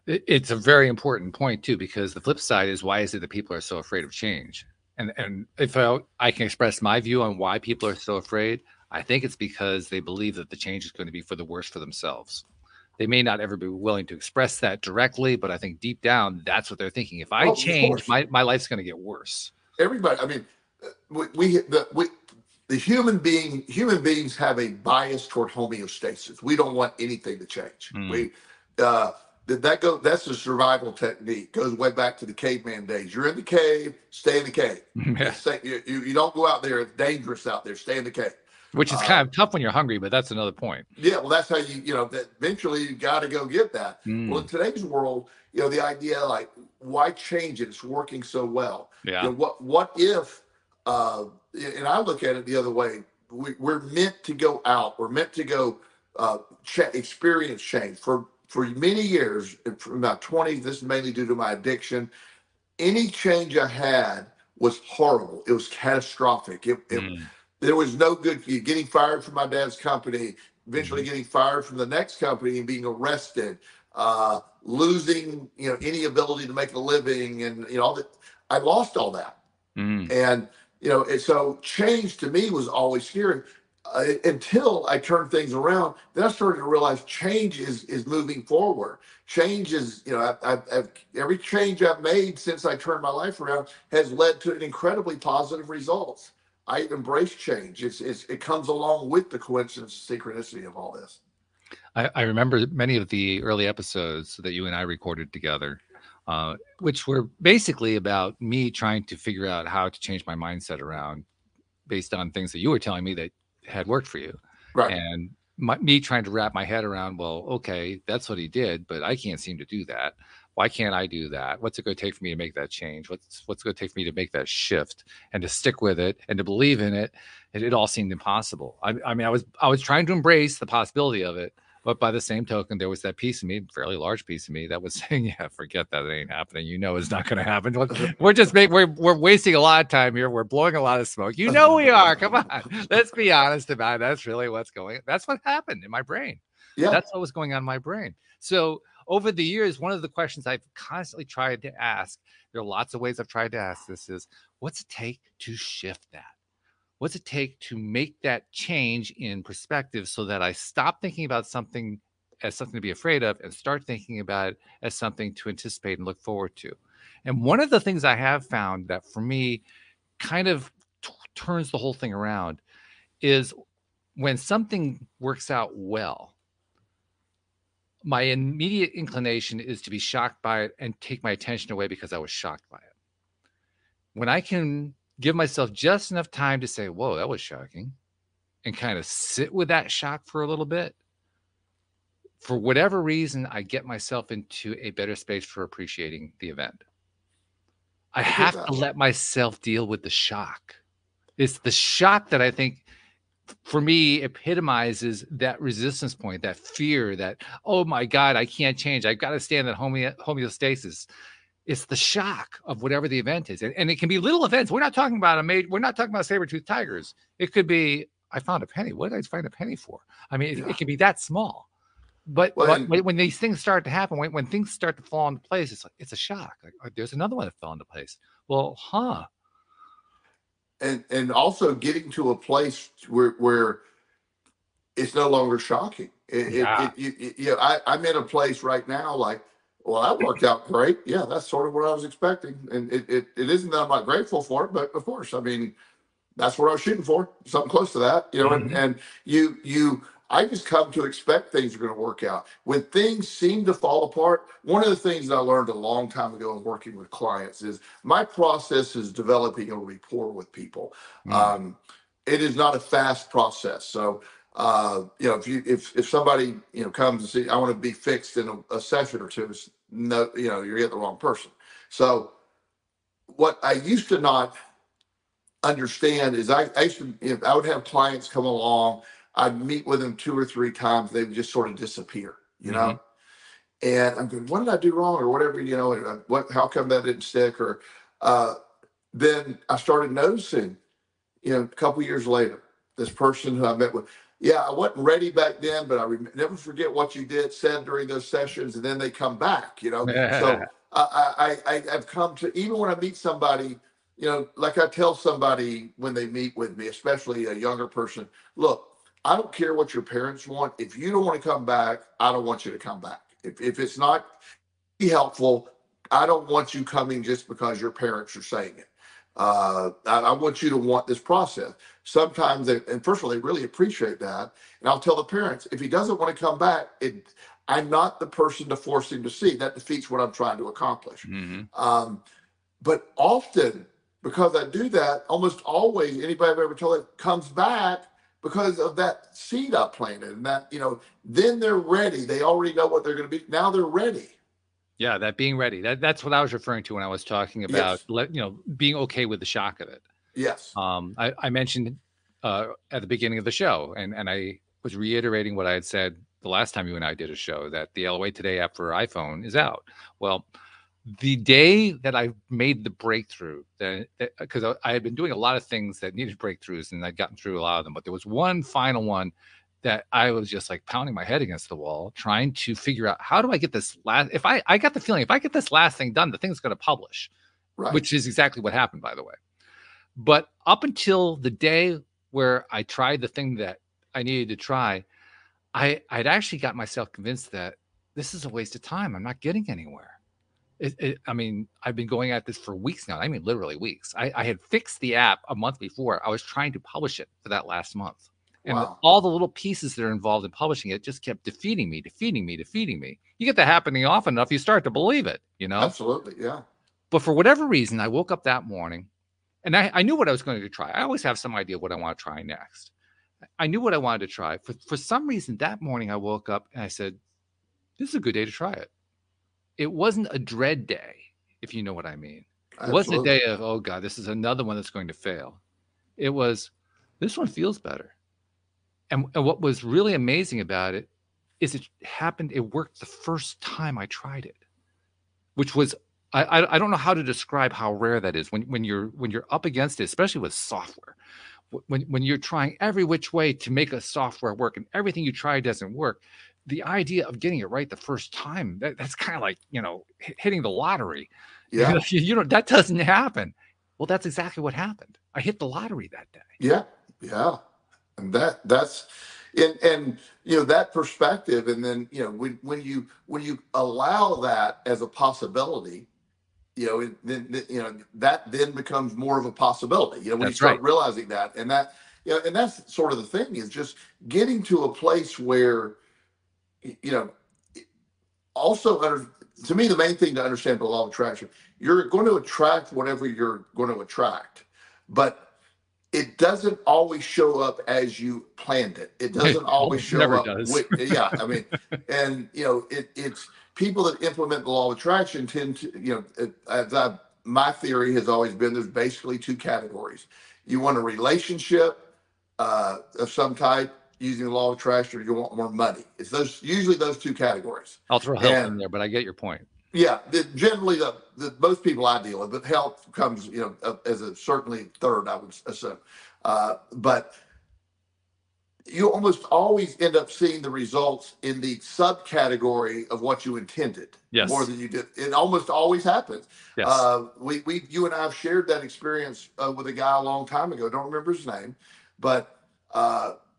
It's a very important point too, because the flip side is, why is it that people are so afraid of change? And if I can express my view on why people are so afraid, I think it's because they believe that the change is going to be for the worse for themselves. They may not ever be willing to express that directly, but I think deep down, that's what they're thinking. If I change, my life's going to get worse. Everybody, I mean, the human beings have a bias toward homeostasis. We don't want anything to change. That's a survival technique. Goes way back to the caveman days. You're in the cave, stay in the cave. You don't go out there. It's dangerous out there. Stay in the cave. Which is kind of tough when you're hungry, but that's another point. Yeah, well, that's how that eventually you got to go get that. Well, in today's world, the idea, like, why change it? It's working so well. Yeah. What if, and I look at it the other way, we're meant to go out. We're meant to go experience change. For many years, from about 20, this is mainly due to my addiction, any change I had was horrible. It was catastrophic. There was no good. Getting fired from my dad's company, eventually getting fired from the next company and being arrested, losing any ability to make a living, and all that. I lost all that, and so change to me was always scary until I turned things around. Then I started to realize change is moving forward. Change is every change I've made since I turned my life around has led to an incredibly positive results. I embrace change. It comes along with the coincidence, synchronicity of all this. I remember many of the early episodes that you and I recorded together, which were basically about me trying to figure out how to change my mindset around based on things that you were telling me that had worked for you. Right. And me trying to wrap my head around, well, okay, that's what he did, but I can't seem to do that. Why can't I do that? What's it going to take for me to make that change? What's going to take for me to make that shift and to stick with it and to believe in it? And it all seemed impossible. I mean, I was trying to embrace the possibility of it, but by the same token, there was that piece of me, fairly large piece of me, that was saying, "Yeah, forget that. It ain't happening. It's not going to happen. We're wasting a lot of time here. We're blowing a lot of smoke. We are. Come on, let's be honest about it. That's really what's going. That's what happened in my brain. Yeah, that's what was going on in my brain. So over the years, one of the questions I've constantly tried to ask, there are lots of ways I've tried to ask this, is what's it take to shift that? What's it take to make that change in perspective so that I stop thinking about something as something to be afraid of and start thinking about it as something to anticipate and look forward to? And one of the things I have found that for me kind of turns the whole thing around is when something works out well, my immediate inclination is to be shocked by it and take my attention away because I was shocked by it. When I can give myself just enough time to say, whoa, that was shocking, and kind of sit with that shock for a little bit, for whatever reason, I get myself into a better space for appreciating the event. I have to let myself deal with the shock. It's the shock that I think, for me, epitomizes that resistance point, that fear that, oh my God, I can't change. I've got to stay in that homeostasis. It's the shock of whatever the event is. And it can be little events. We're not talking about we're not talking about saber-toothed tigers. It could be, I found a penny. What did I find a penny for? I mean, it can be that small. But when these things start to happen, when things start to fall into place, it's like, it's a shock. Like, there's another one that fell into place. Well, And also getting to a place where it's no longer shocking. I'm in a place right now, like, well, that worked out great. Yeah, that's sort of what I was expecting. And it isn't that I'm not grateful for it, but of course, I mean, that's what I was shooting for, something close to that, and I just come to expect things are going to work out. When things seem to fall apart, one of the things that I learned a long time ago in working with clients is my process is developing a rapport with people. It is not a fast process. So, if somebody, comes and see, I want to be fixed in a session or two, no, you're getting the wrong person. So what I used to not understand is I used to, I would have clients come along, I'd meet with them 2 or 3 times, they would just sort of disappear, and I'm going, what did I do wrong, or whatever, how come that didn't stick? Or then I started noticing, a couple years later, this person who I met with, I wasn't ready back then, but I never forget what you said during those sessions, and then they come back, So I've come to, even when I meet somebody, like I tell somebody when they meet with me, especially a younger person, look, I don't care what your parents want. If you don't want to come back, I don't want you to come back. If it's not helpful, I don't want you coming just because your parents are saying it. I want you to want this process. Sometimes, and first of all, they really appreciate that. And I'll tell the parents, if he doesn't want to come back, I'm not the person to force him to see. That defeats what I'm trying to accomplish. But often, because I do that, almost always anybody I've ever told it comes back because of that seed I planted, and that, then they're ready. They already know what they're going to be. Now they're ready. Yeah, that being ready. That's what I was referring to when I was talking about, being okay with the shock of it. Yes. I mentioned at the beginning of the show, and I was reiterating what I had said the last time you and I did a show, that the LOA Today app for iPhone is out. Well, the day that I made the breakthrough, because I had been doing a lot of things that needed breakthroughs, and I'd gotten through a lot of them, but there was one final one that I was just like pounding my head against the wall, trying to figure out, how do I get this last, I got the feeling, if I get this last thing done, the thing's going to publish, which is exactly what happened, by the way. But up until the day where I tried the thing that I needed to try, I'd actually got myself convinced that this is a waste of time. I'm not getting anywhere. I mean, I've been going at this for weeks now. I mean, literally weeks. I had fixed the app a month before. I was trying to publish it for that last month. And all the little pieces that are involved in publishing it just kept defeating me. You get that happening often enough, you start to believe it, Absolutely, yeah. But for whatever reason, I woke up that morning, and I knew what I was going to try. I always have some idea what I want to try next. I knew what I wanted to try. For some reason, that morning I woke up and I said, this is a good day to try it. It wasn't a dread day, if you know what I mean. It wasn't a day of, oh God, this is another one that's going to fail. It was, this one feels better. And what was really amazing about it is it worked the first time I tried it, which was, I don't know how to describe how rare that is when you're up against it, especially with software. When you're trying every which way to make a software work and everything you try doesn't work, the idea of getting it right the first time, that's kind of like, hitting the lottery. Yeah. That doesn't happen. Well, that's exactly what happened. I hit the lottery that day. Yeah. Yeah. And that's that perspective. And then, when you allow that as a possibility, that then becomes more of a possibility, when you start realizing that, and that's sort of the thing, is just getting to a place where, also to me, the main thing to understand the law of attraction, you're going to attract whatever you're going to attract, but it doesn't always show up as you planned it. It doesn't always show up. I mean, and it's people that implement the law of attraction tend to, my theory has always been, there's basically 2 categories. You want a relationship of some type using the law of attraction, or you want more money. It's usually those 2 categories. I'll throw health in there, but I get your point. Yeah, generally the most people I deal with, but health comes, as a certainly third, I would assume. But you almost always end up seeing the results in the subcategory of what you intended more Yes. than you did. It almost always happens. Yes. You and I have shared that experience with a guy a long time ago. Don't remember his name, but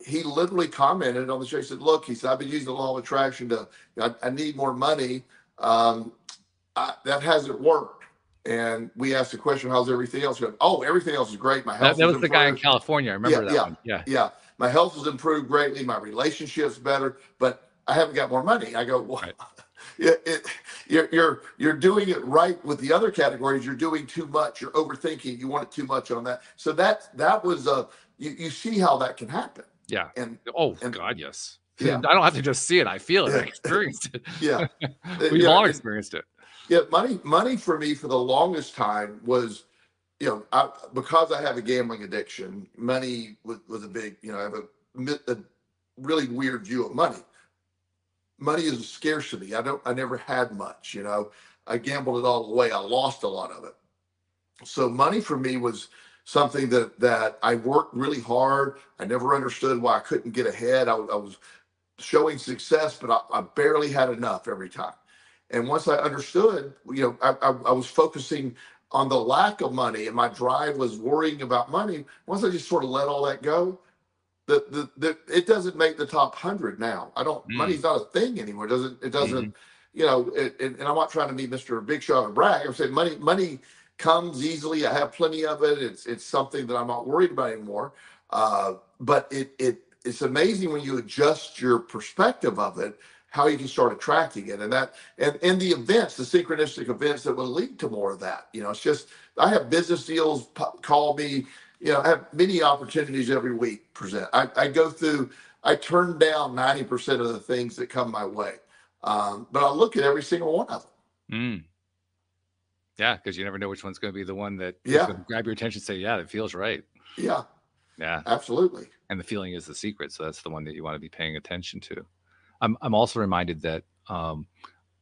he literally commented on the show. He said, "Look," he said, "I've been using the law of attraction I need more money. That hasn't worked." And we asked the question, "How's everything else going?" "Oh, everything else is great. My health That is was the guy in improved." California. I remember that one. Yeah. Yeah. My health has improved greatly. My relationship's better, but I haven't got more money. I go, well, Right. you're doing it right with the other categories. You're doing too much. You're overthinking. You want it too much on that. So that was you see how that can happen. Yeah. And God, yes. Yeah. I don't have to just see it. I feel it. I experienced it. Yeah. We've all experienced it. Yeah. Money for me for the longest time was, because I have a gambling addiction, money was a big, I have a really weird view of money. Money is a scarcity. I never had much, I gambled it all away. I lost a lot of it. So money for me was something that I worked really hard. I never understood why I couldn't get ahead. I was showing success, but I barely had enough every time. And once I understood, I was focusing on the lack of money, and my drive was worrying about money. Once I just sort of let all that go, it doesn't make the top 100 now. Money's not a thing anymore. It doesn't, and I'm not trying to be Mr. Big Shot or brag. I'm saying money comes easily. I have plenty of it. It's something that I'm not worried about anymore. But it's amazing when you adjust your perspective of it, how you can start attracting it. And the events, the synchronistic events that will lead to more of that. It's just, I have business deals call me, I have many opportunities every week present. I turn down 90% of the things that come my way. But I look at every single one of them. Yeah, because you never know which one's going to be the one that is going to grab your attention and say, yeah, that feels right. Yeah. Yeah. Absolutely. And the feeling is the secret. So that's the one that you want to be paying attention to. I'm also reminded that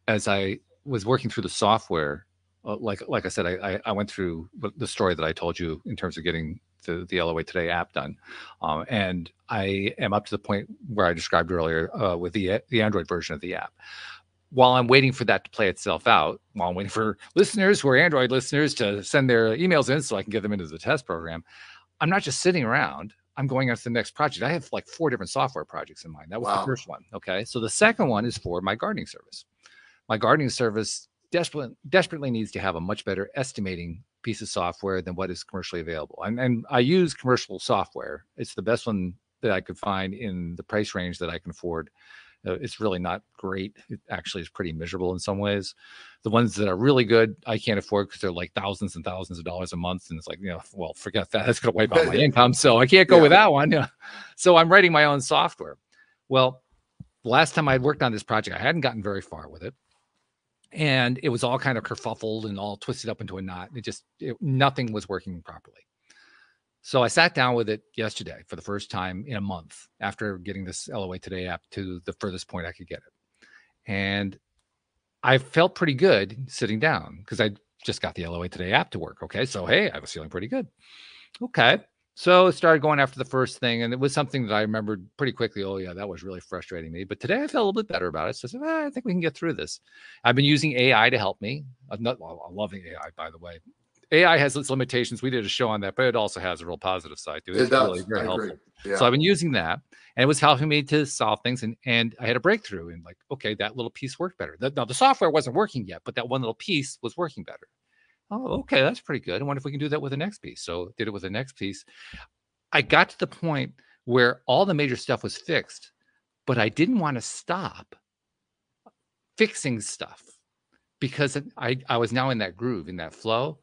as I was working through the software, like I said, I went through the story that I told you in terms of getting the LOA Today app done. And I am up to the point where I described earlier with the Android version of the app. While I'm waiting for that to play itself out, while I'm waiting for listeners who are Android listeners to send their emails in so I can get them into the test program, I'm not just sitting around. I'm going on to the next project. I have like 4 different software projects in mind. That was the first one. Okay. So the second one is for my gardening service. My gardening service desperately needs to have a much better estimating piece of software than what is commercially available. And I use commercial software. It's the best one that I could find in the price range that I can afford. It's really not great. It actually is pretty miserable in some ways. The ones that are really good, I can't afford because they're like thousands and thousands of dollars a month. And it's like, well, forget that. That's going to wipe out my income. So I can't go with that one. So I'm writing my own software. Well, the last time I worked on this project, I hadn't gotten very far with it. And it was all kind of kerfuffled and all twisted up into a knot. Nothing was working properly. So I sat down with it yesterday for the first time in a month after getting this LOA Today app to the furthest point I could get it. And I felt pretty good sitting down because I just got the LOA Today app to work. Okay. So, hey, I was feeling pretty good. Okay. So I started going after the first thing, and it was something that I remembered pretty quickly. Oh, yeah, that was really frustrating me. But today I felt a little bit better about it. So I said, I think we can get through this. I've been using AI to help me. I'm loving AI, by the way. AI has its limitations. We did a show on that, but it also has a real positive side to it. It's really very helpful. Yeah. So I've been using that, and it was helping me to solve things. And I had a breakthrough, and like, okay, that little piece worked better. Now the software wasn't working yet, but that one little piece was working better. Oh, okay, that's pretty good. I wonder if we can do that with the next piece. So did it with the next piece. I got to the point where all the major stuff was fixed, but I didn't want to stop fixing stuff because I was now in that groove, in that flow.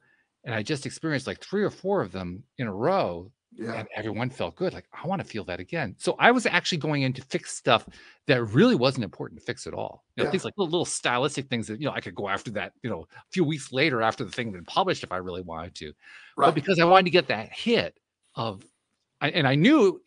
And I just experienced like 3 or 4 of them in a row. Yeah. And everyone felt good. Like, I want to feel that again. So I was actually going in to fix stuff that really wasn't important to fix at all. Things like little stylistic things that, I could go after that, a few weeks later after the thing had been published if I really wanted to. Right. But because I wanted to get that hit of, and I knew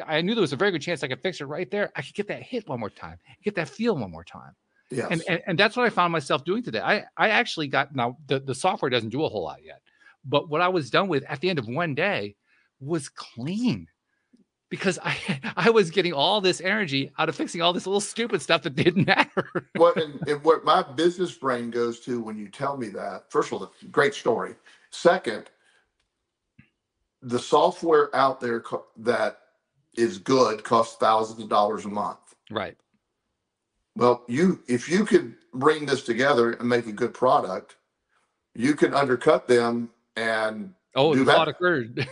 I knew there was a very good chance I could fix it right there. I could get that hit one more time, get that feel one more time. Yes. And that's what I found myself doing today. I actually got, now the software doesn't do a whole lot yet, but what I was done with at the end of one day was clean, because I was getting all this energy out of fixing all this little stupid stuff that didn't matter. And what my business brain goes to when you tell me that, first of all, great story. Second, the software out there that is good costs thousands of dollars a month. Right. Well, if you could bring this together and make a good product, you can undercut them and do the thought better. occurred.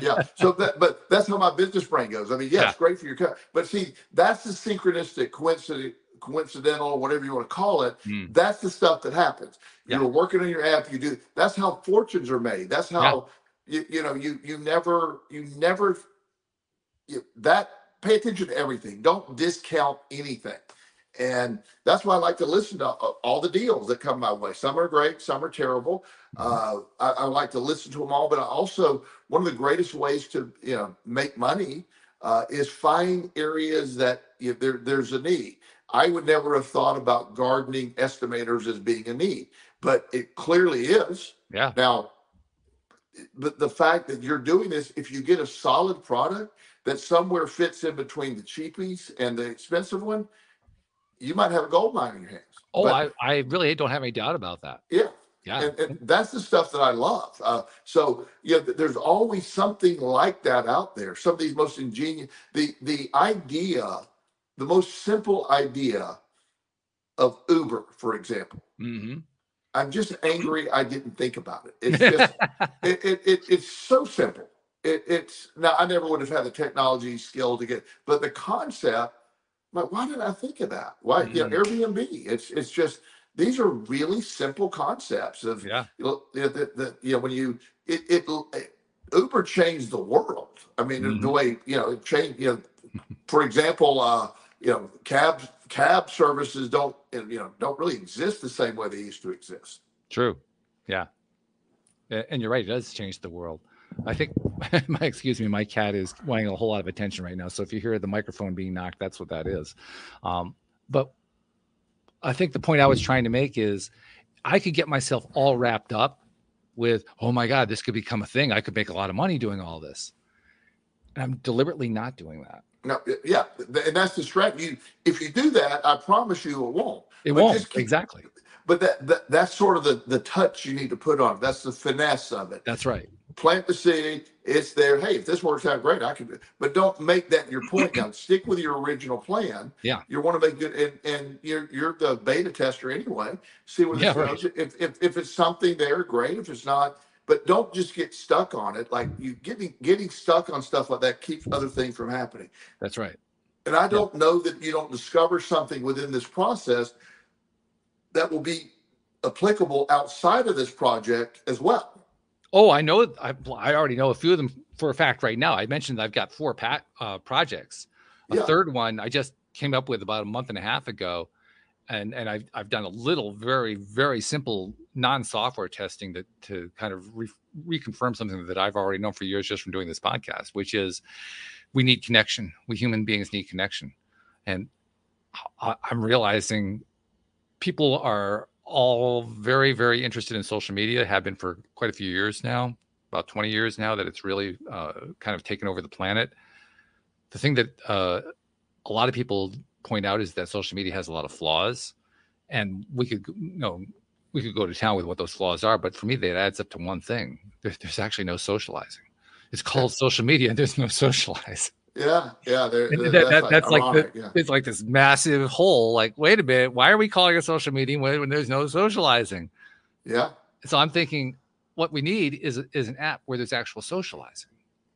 Yeah. So but that's how my business brain goes. I mean, yeah, it's great for your cut, but see, that's the synchronistic, coincidental, whatever you want to call it. That's the stuff that happens. You're working on your app. You do. That's how fortunes are made. That's how you never that. Pay attention to everything. Don't discount anything. And that's why I like to listen to all the deals that come my way. Some are great, some are terrible. I like to listen to them all, but I also, one of the greatest ways to make money is find areas that there's a need. I would never have thought about gardening estimators as being a need, but it clearly is. Yeah. Now, but the fact that you're doing this, if you get a solid product that somewhere fits in between the cheapies and the expensive one, you might have a gold mine in your hands. Oh, but I really don't have any doubt about that. Yeah. Yeah. And that's the stuff that I love. So there's always something like that out there. Some of these most ingenious, the idea, the most simple idea of Uber, for example. Mm-hmm. I'm just angry I didn't think about it. It's just it's so simple. It's now, I never would have had the technology skill to get, but the concept, like, why did I think of that? Why, Airbnb? It's just, these are really simple concepts of when Uber changed the world. I mean, the way it changed. For example, cab services don't really exist the same way they used to exist. True. Yeah. And you're right, it does change the world. I think my cat is wanting a whole lot of attention right now. So if you hear the microphone being knocked, that's what that is. But I think the point I was trying to make is I could get myself all wrapped up with, oh my God, this could become a thing. I could make a lot of money doing all this. And I'm deliberately not doing that. No, yeah. And that's the strategy. If you do that, I promise you it won't. It won't. Exactly. But that's sort of the touch you need to put on it. That's the finesse of it. That's right. Plant the seed. It's there. Hey, if this works out great, I can do it. But don't make that your point now. Stick with your original plan. Yeah. You want to make good, and you're the beta tester anyway. See where this goes. Right. If it's something there, great. If it's not, but don't just get stuck on it. Like you getting stuck on stuff like that keeps other things from happening. That's right. And I don't know that you don't discover something within this process that will be applicable outside of this project as well. Oh, I know. I already know a few of them for a fact right now. I mentioned I've got 4 projects. A third one I just came up with about a month and a half ago, and I've done a little very, very simple non-software testing to kind of reconfirm something that I've already known for years just from doing this podcast, which is we need connection. We human beings need connection, and I'm realizing people are all very, very interested in social media, have been for quite a few years now, about 20 years now, that it's really kind of taken over the planet. The thing that a lot of people point out is that social media has a lot of flaws, and we could go to town with what those flaws are. But for me, that adds up to one thing. There's actually no socializing. It's called social media, and there's no socializing. Yeah. That's ironic, it's like this massive hole. Like, wait a minute, why are we calling it social media when there's no socializing? Yeah. So I'm thinking, what we need is an app where there's actual socializing,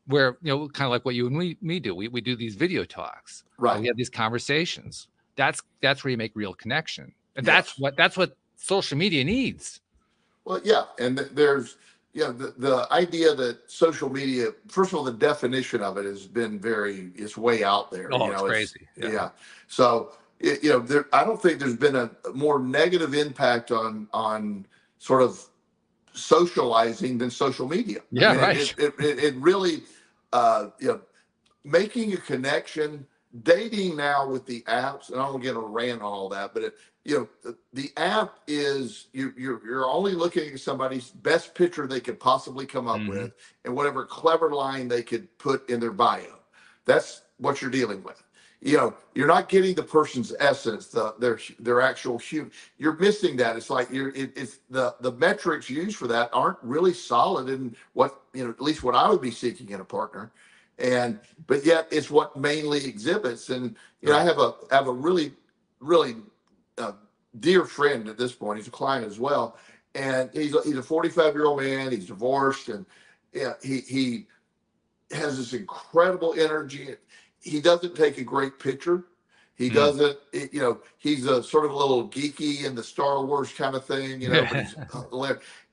where kind of like what you and me do. We do these video talks. Right. We have these conversations. That's where you make real connection, and that's what social media needs. Well, yeah, and there's. Yeah, the idea that social media, first of all, the definition of it has been it's way out there. Oh, it's crazy. Yeah. So, I don't think there's been a more negative impact on sort of socializing than social media. Yeah, right. It really, making a connection dating now with the apps, and I don't get a rant on all that, but the app is you're only looking at somebody's best picture they could possibly come up with, and whatever clever line they could put in their bio. That's what you're dealing with. You're not getting the person's essence, their actual human. You're missing that. It's like it's the metrics used for that aren't really solid in what at least what I would be seeking in a partner, but yet it's what mainly exhibits. And I have a really dear friend at this point. He's a client as well, and he's a 45-year-old man. He's divorced, and he has this incredible energy. He doesn't take a great picture. He doesn't, he's a sort of a little geeky in the Star Wars kind of thing, but he's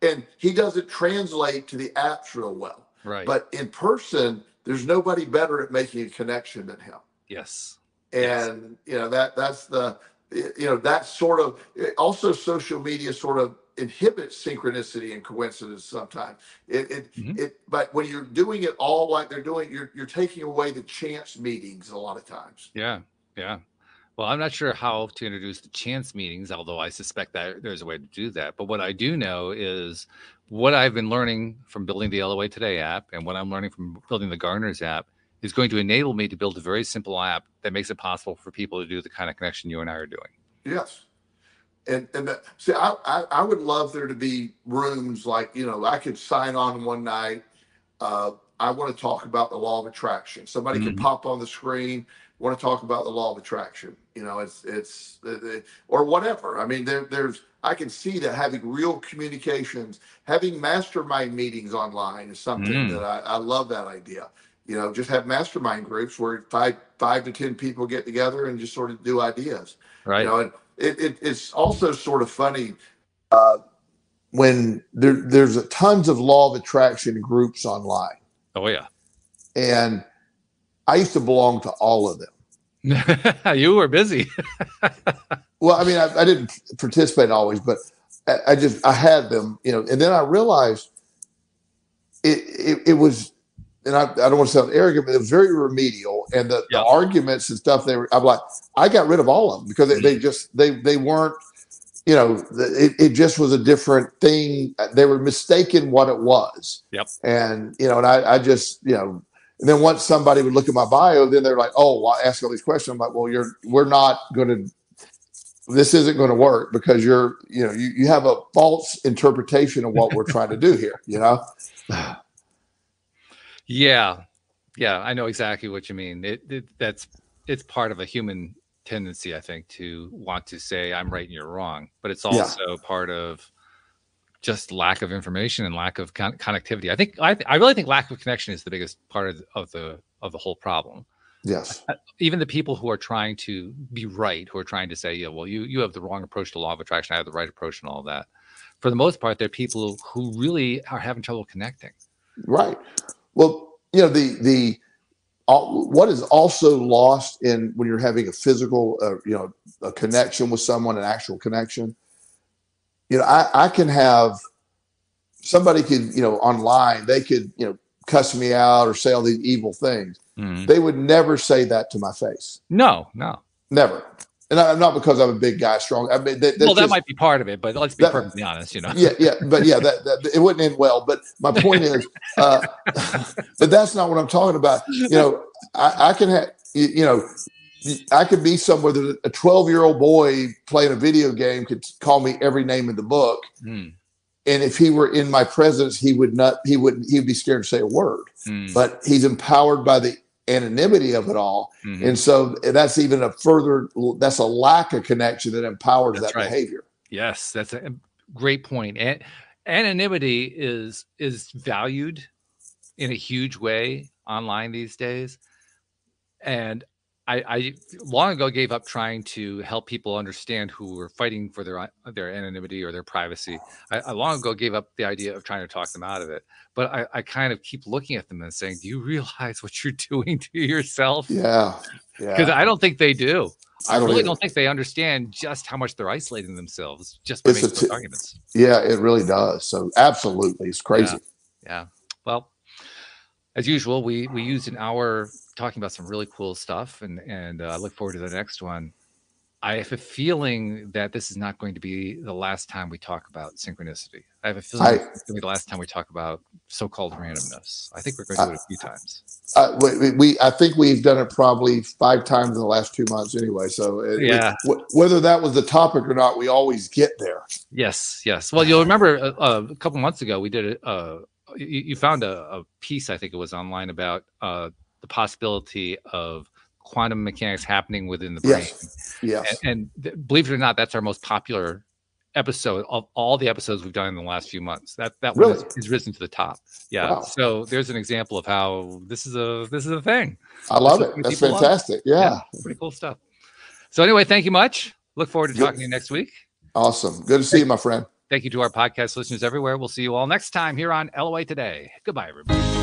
and he doesn't translate to the apps real well. Right. But in person, there's nobody better at making a connection than him. Yes. And, that's that sort of, also social media sort of inhibits synchronicity and coincidence sometimes. But when you're doing it all like they're doing, you're taking away the chance meetings a lot of times. Yeah. Well, I'm not sure how to introduce the chance meetings, although I suspect that there's a way to do that. But what I do know is what I've been learning from building the LOA Today app and what I'm learning from building the Gardeners app is going to enable me to build a very simple app that makes it possible for people to do the kind of connection you and I are doing. Yes. And see, I would love there to be rooms like, I could sign on one night. I want to talk about the law of attraction. Somebody could pop on the screen, want to talk about the law of attraction. Or whatever. I mean, I can see that having real communications, having mastermind meetings online is something that I love that idea. Just have mastermind groups where five to 10 people get together and just sort of do ideas. Right. And it's also sort of funny when there's tons of law of attraction groups online. Oh yeah. And I used to belong to all of them. You were busy. Well, I mean, I didn't participate always, but I had them, and then I realized it was, and I don't want to sound arrogant, but it was very remedial. And the arguments and stuff, I'm like, I got rid of all of them because they weren't, it just was a different thing. They were mistaken what it was. Yep. And, and I just, and then once somebody would look at my bio, then they're like, oh, well, I ask all these questions. I'm like, well, we're not going to, this isn't going to work because you have a false interpretation of what we're trying to do here, Yeah, I know exactly what you mean. It's part of a human tendency, I think, to want to say I'm right and you're wrong, but it's also part of just lack of information and lack of connectivity. I really think lack of connection is the biggest part of the whole problem. Yes. Even the people who are trying to be right, who are trying to say, you have the wrong approach to law of attraction, I have the right approach and all that. For the most part, they're people who really are having trouble connecting. Right. Well, what is also lost in when you're having a physical, a connection with someone, an actual connection. I can have somebody could, online, they could, cuss me out or say all these evil things. They would never say that to my face. No, never. And I'm not because I'm a big guy, strong. I mean, that might be part of it, but let's be perfectly honest, Yeah, but that it wouldn't end well. But my point is, but that's not what I'm talking about. I can have, I could be somewhere that a 12-year-old boy playing a video game could call me every name in the book, and if he were in my presence, he'd be scared to say a word. But he's empowered by the anonymity of it all. And so that's even that's a lack of connection that empowers that behavior. Yes, that's a great point. And anonymity is valued in a huge way online these days. And I long ago gave up trying to help people understand who were fighting for their anonymity or their privacy. I long ago gave up the idea of trying to talk them out of it. But I kind of keep looking at them and saying, do you realize what you're doing to yourself? Yeah. Because I don't think they do. I really don't think they understand just how much they're isolating themselves just by making those arguments. Yeah, it really does. So absolutely. It's crazy. Yeah. Well, as usual, we used an hour talking about some really cool stuff, and I look forward to the next one. I have a feeling that this is not going to be the last time we talk about synchronicity. I have a feeling it's going to be the last time we talk about so-called randomness. I think we're going to do it a few times. I think we've done it probably 5 times in the last 2 months anyway. So whether that was the topic or not, we always get there. Yes. Well, you'll remember a couple months ago we did you found a piece, I think it was online, about the possibility of quantum mechanics happening within the brain. Yes. And believe it or not, that's our most popular episode of all the episodes we've done in the last few months. That really? one is risen to the top. Yeah. Wow. So there's an example of how this is a thing. I love it. That's fantastic. Yeah. Pretty cool stuff. So anyway, thank you much. Look forward to talking to you next week. Awesome. Good to see you, my friend. Thank you to our podcast listeners everywhere. We'll see you all next time here on LOA Today. Goodbye, everybody.